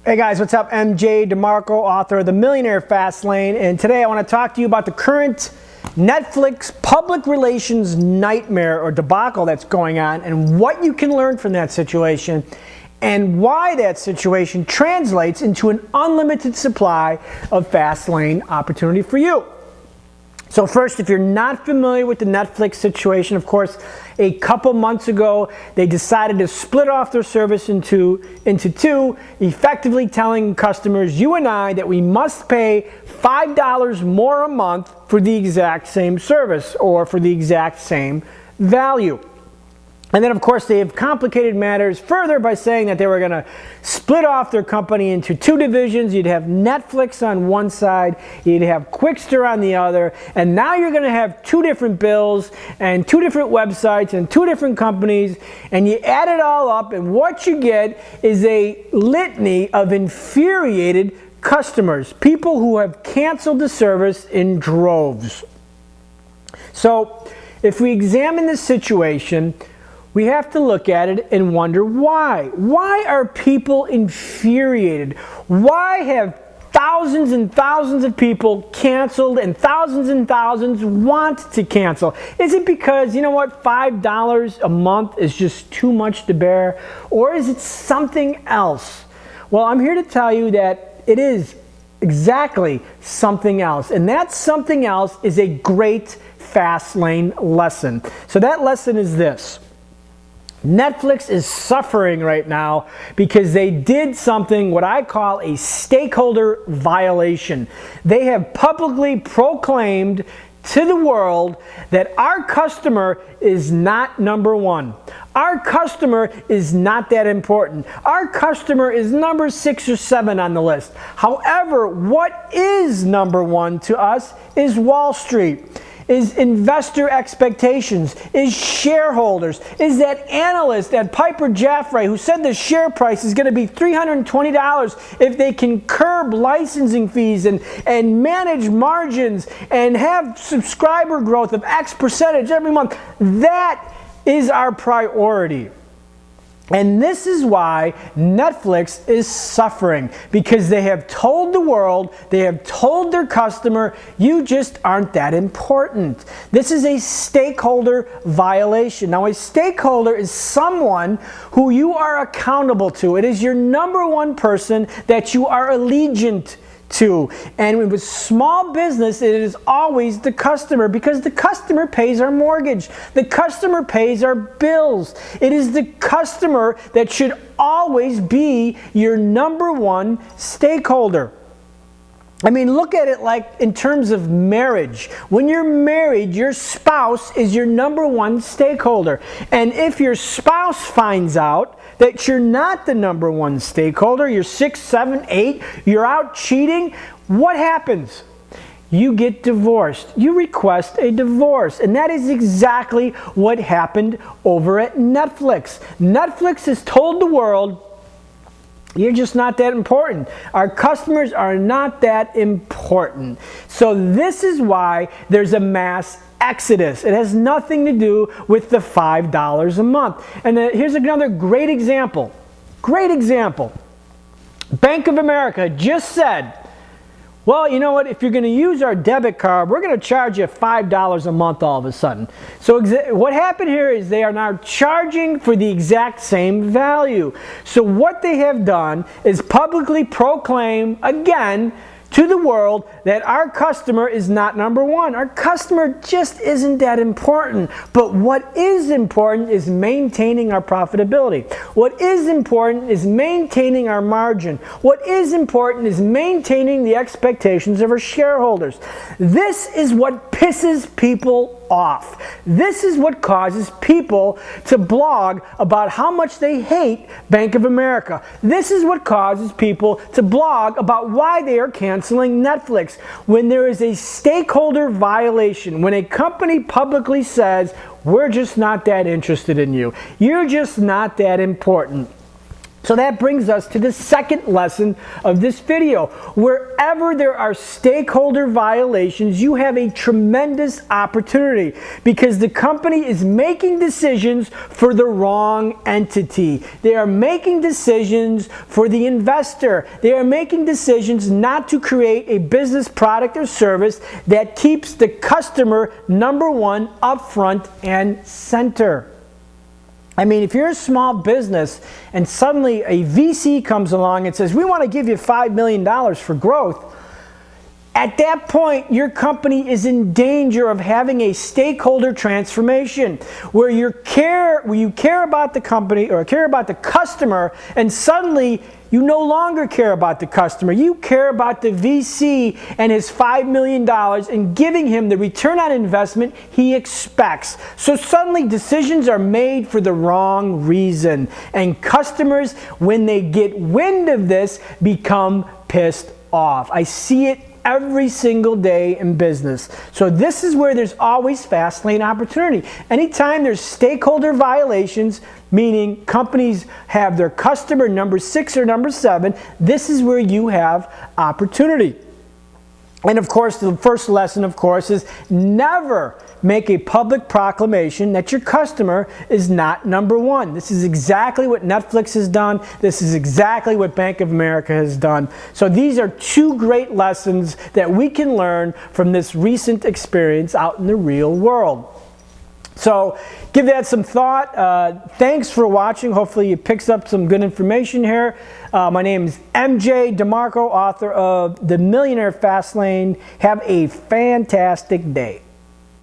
Hey guys, what's up? MJ DeMarco, author of The Millionaire Fastlane, and today I want to talk to you about the current Netflix public relations nightmare or debacle that's going on and what you can learn from that situation and why that situation translates into an unlimited supply of Fastlane opportunity for you. So first, if you're not familiar with the Netflix situation, of course, a couple months ago, they decided to split off their service into two, effectively telling customers, you and I, that we must pay $5 more a month for the exact same service or for the exact same value. And then, of course, they have complicated matters further by saying that they were going to split off their company into two divisions. You'd have Netflix on one side, you'd have Quickster on the other, and now you're going to have two different bills and two different websites and two different companies, and you add it all up, and what you get is a litany of infuriated customers, people who have canceled the service in droves. So, if we examine this situation, we have to look at it and wonder why. Why are people infuriated? Why have thousands and thousands of people canceled and thousands want to cancel? Is it because, you know what, $5 a month is just too much to bear? Or is it something else? Well, I'm here to tell you that it is exactly something else. And that something else is a great Fastlane lesson. So that lesson is this. Netflix is suffering right now because they did something what I call a stakeholder violation. They have publicly proclaimed to the world that our customer is not number one. Our customer is not that important. Our customer is number 6 or 7 on the list. However, what is number one to us is Wall Street, is investor expectations, is shareholders, is that analyst at Piper Jaffray who said the share price is going to be $320 if they can curb licensing fees and manage margins and have subscriber growth of X percentage every month. That is our priority. And this is why Netflix is suffering, because they have told the world, they have told their customer, you just aren't that important. This is a stakeholder violation. Now, a stakeholder is someone who you are accountable to. It is your number one person that you are allegiant to. And with small business, it is always the customer, because the customer pays our mortgage. The customer pays our bills. It is the customer that should always be your number one stakeholder. I mean, look at it like in terms of marriage. When you're married, your spouse is your number one stakeholder. And if your spouse finds out that you're not the number one stakeholder, you're 6, 7, 8, you're out cheating, what happens? You get divorced. You request a divorce. And that is exactly what happened over at Netflix. Netflix has told the world, you're just not that important. Our customers are not that important. So this is why there's a mass exodus. It has nothing to do with the $5 a month. And here's another great example. Great example. Bank of America just said, well, you know what, if you're going to use our debit card, we're going to charge you $5 a month all of a sudden. So what happened here is they are now charging for the exact same value. So what they have done is publicly proclaim again to the world that our customer is not number one. Our customer just isn't that important. But what is important is maintaining our profitability. What is important is maintaining our margin. What is important is maintaining the expectations of our shareholders. This is what pisses people off. This is what causes people to blog about how much they hate Bank of America. This is what causes people to blog about why they are canceling Netflix. When there is a stakeholder violation, when a company publicly says, we're just not that interested in you, you're just not that important, So that brings us to the second lesson of this video. Wherever there are stakeholder violations, you have a tremendous opportunity because the company is making decisions for the wrong entity. They are making decisions for the investor. They are making decisions not to create a business product or service that keeps the customer number one up front and center. I mean, if you're a small business and suddenly a VC comes along and says, we want to give you $5 million for growth, at that point, your company is in danger of having a stakeholder transformation where you care about the company or care about the customer, and suddenly you no longer care about the customer. You care about the VC and his $5 million and giving him the return on investment he expects. So suddenly decisions are made for the wrong reason. And customers, when they get wind of this, become pissed off. I see it every single day in business. So this is where there's always fast lane opportunity. Anytime there's stakeholder violations, meaning companies have their customer number 6 or number 7, this is where you have opportunity. And of course, the first lesson, of course, is never make a public proclamation that your customer is not number one. This is exactly what Netflix has done. This is exactly what Bank of America has done. So these are two great lessons that we can learn from this recent experience out in the real world. So give that some thought. Thanks for watching. Hopefully you picked up some good information here. My name is MJ DeMarco, author of The Millionaire Fastlane. Have a fantastic day.